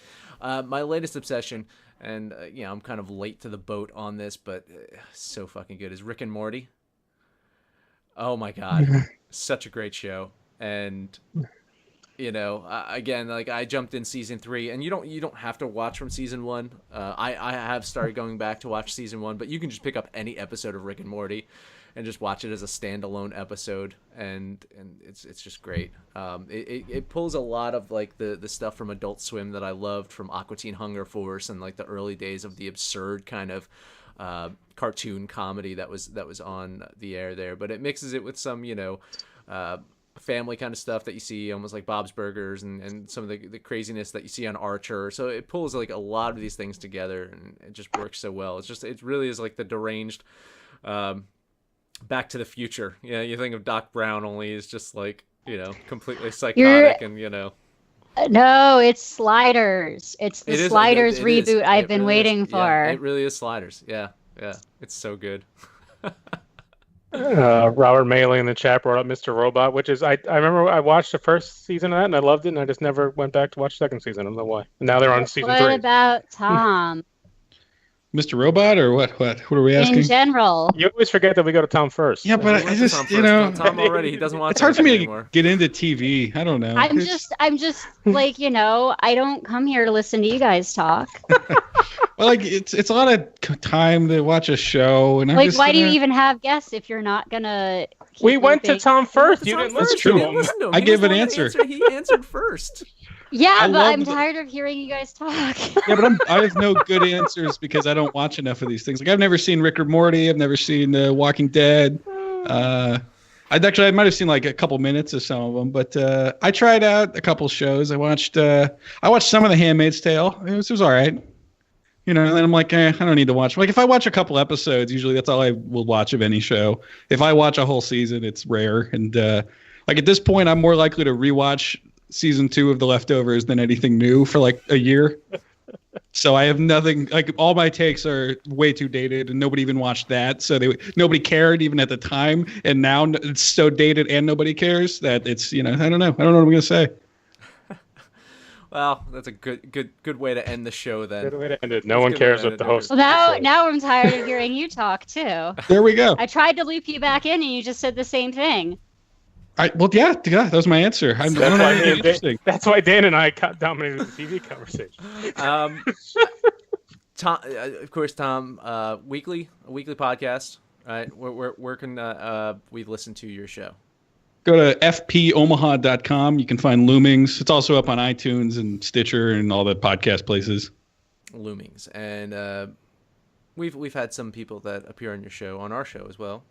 My latest obsession, and I'm kind of late to the boat on this, but so fucking good, is Rick and Morty. Oh my god, such a great show. And again, like I jumped in season 3, and you don't have to watch from season 1. I have started going back to watch season 1, but you can just pick up any episode of Rick and Morty and just watch it as a standalone episode, and it's just great. It pulls a lot of like the stuff from Adult Swim that I loved from Aqua Teen Hunger Force and like the early days of the absurd kind of cartoon comedy that was on the air there, but it mixes it with some family kind of stuff that you see almost like Bob's Burgers and some of the craziness that you see on Archer. So it pulls like a lot of these things together, and it just works so well. It really is like the deranged Back to the Future. Yeah, you think of Doc Brown, only is just like, completely psychotic. No, it's Sliders. It's the Sliders reboot I've been waiting for. Yeah, it really is Sliders. Yeah. It's so good. Robert Maley in the chat brought up Mr. Robot, which is I remember I watched the first season of that and I loved it, and I just never went back to watch the second season. I don't know why. And now they're on season 3. What about Tom? Mr. Robot, or what? What are we asking? In general. You always forget that we go to Tom first. Yeah, but I just, Tom already, he doesn't watch. It's hard for me anymore. To get into TV. I don't know. I'm just like, I don't come here to listen to you guys talk. Well, like it's a lot of time to watch a show, and I'm why do you even have guests if you're not gonna? We went to Tom first. You didn't listen to him. I gave an answer. He answered first. Yeah, but I'm tired of hearing you guys talk. Yeah, but I have no good answers because I don't watch enough of these things. Like I've never seen Rick or Morty. I've never seen Walking Dead. I might have seen like a couple minutes of some of them, but I tried out a couple shows. I watched some of The Handmaid's Tale. It was all right. And then I'm like, I don't need to watch. Like if I watch a couple episodes, usually that's all I will watch of any show. If I watch a whole season, it's rare. And Like at this point, I'm more likely to rewatch season 2 of The Leftovers than anything new for like a year. So I have nothing, like all my takes are way too dated and nobody even watched that. So nobody cared even at the time. And now it's so dated and nobody cares that it's, I don't know. I don't know what I'm going to say. Well, that's a good way to end the show then. Good way to end it. No one cares what the host. Well, now I'm tired of hearing you talk too. There we go. I tried to loop you back in and you just said the same thing. Yeah, that was my answer. That's why Dan and I dominated the TV conversation. Tom, of course, Tom. A weekly podcast. Right? Where can we listen to your show? Go to fpomaha.com. You can find Loomings. It's also up on iTunes and Stitcher and all the podcast places. Loomings, and we've had some people that appear on your show on our show as well.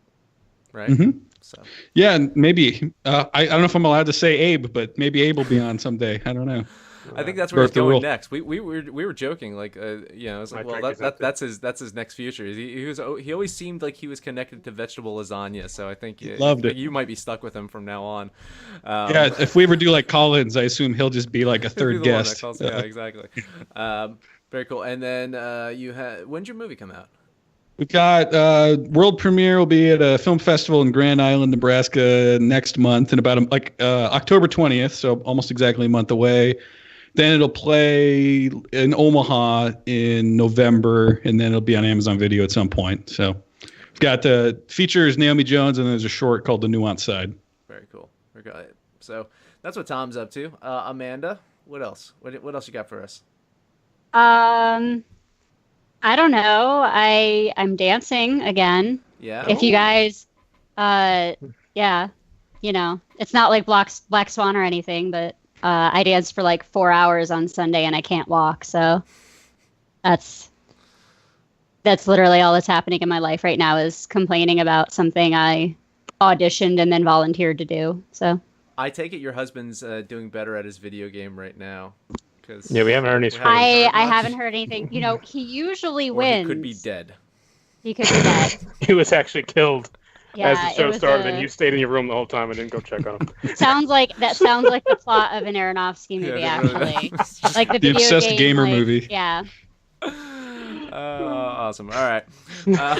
Right. Mm-hmm. So yeah, and maybe I don't know if I'm allowed to say Abe, but maybe Abe will be on someday. I don't know. I think that's where he's going next. We were joking, like it's like, well, that's his next future. He always seemed like he was connected to vegetable lasagna, so I think loved it. You might be stuck with him from now on. Yeah, if we ever do like call-ins, I assume he'll just be like a third guest. Yeah, exactly. Very cool. And then when's your movie come out? We've got world premiere will be at a film festival in Grand Island, Nebraska next month in about October 20th, so almost exactly a month away. Then it'll play in Omaha in November, and then it'll be on Amazon Video at some point. So we've got features Naomi Jones, and there's a short called The Nuanced Side. Very cool. So that's what Tom's up to. Amanda, what else? What else you got for us? I don't know. I'm dancing again. Yeah. If you guys, yeah, it's not like Black Swan or anything, but I danced for like 4 hours on Sunday and I can't walk. So that's literally all that's happening in my life right now is complaining about something I auditioned and then volunteered to do. So I take it your husband's doing better at his video game right now. Yeah, we haven't heard any. I haven't heard anything. He usually wins. He could be dead. He could be dead. He was actually killed as the show started, and you stayed in your room the whole time and didn't go check on him. Sounds like the plot of an Aronofsky movie, actually. Like the video obsessed game, gamer movie. Yeah. Awesome. All right.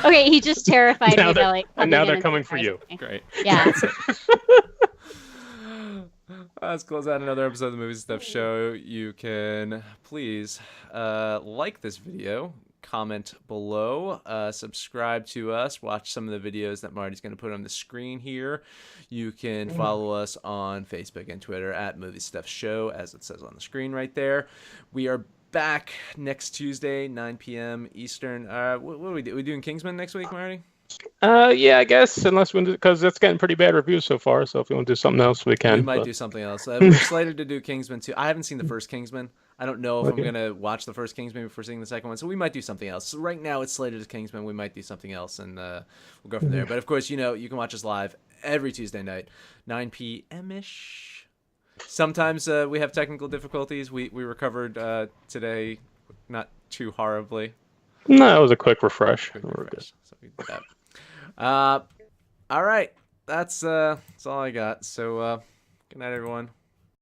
Okay, he just terrified me. And now they're coming for you. Great. Yeah. Let's close out another episode of the Movies and Stuff Show. You can please like this video, comment below, subscribe to us, watch some of the videos that Marty's going to put on the screen here. You can follow us on Facebook and Twitter at Movie Stuff Show, as it says on the screen right there. We are back next Tuesday, 9 p.m. Eastern. What are we doing? We doing Kingsman next week, Marty? Yeah, I guess, unless because that's getting pretty bad reviews so far. So if you want to do something else, we can. We might do something else. We're slated to do Kingsman 2. I haven't seen the first Kingsman. I don't know if I'm gonna watch the first Kingsman before seeing the second one. So we might do something else. So right now it's slated as Kingsman. We might do something else, and we'll go from there. But of course, you can watch us live every Tuesday night, 9 p.m. ish. Sometimes we have technical difficulties. We recovered today, not too horribly. No, it was a quick refresh. So we did that. All right. That's all I got. So good night, everyone.